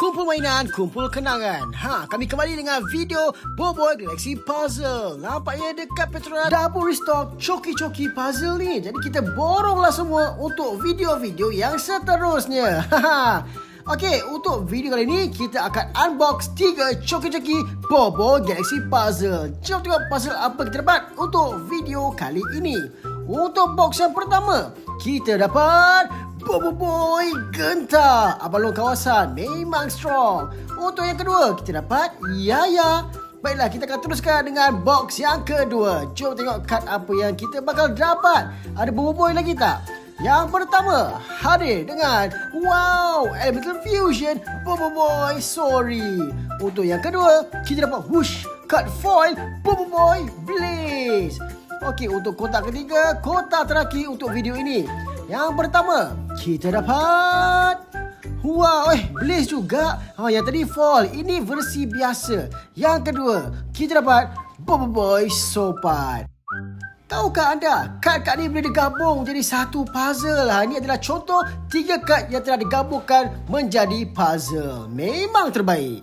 Kumpul mainan, kumpul kenangan. Kami kembali dengan video Boboiboy Galaxy Puzzle. Nampaknya dekat Petronas dah pun restock coki-coki puzzle ni. Jadi kita boronglah semua untuk video-video yang seterusnya. Okey, untuk video kali ni kita akan unbox 3 coki-coki Boboiboy Galaxy Puzzle. Jom tengok puzzle apa kita dapat untuk video kali ini. Untuk box yang pertama, kita dapat Boboiboy Genta, Abang Long Kawasan, memang strong. Untuk yang kedua, kita dapat Yaya. Baiklah, kita akan teruskan dengan box yang kedua. Jom tengok kad apa yang kita bakal dapat. Ada Boboiboy lagi tak? Yang pertama, hadir dengan wow, Elemental Fusion Boboiboy Sorry. Untuk yang kedua, kita dapat whoosh, kad foil Boboiboy Blaze. Okey, untuk kotak ketiga, kotak terakhir untuk video ini. Yang pertama, kita dapat wow, Blaze juga. Yang tadi foil, ini versi biasa. Yang kedua, kita dapat Boboiboy Sopan. Tahukah anda, kad-kad ni boleh digabung jadi satu puzzle. Ini adalah contoh 3 kad yang telah digabungkan menjadi puzzle. Memang terbaik.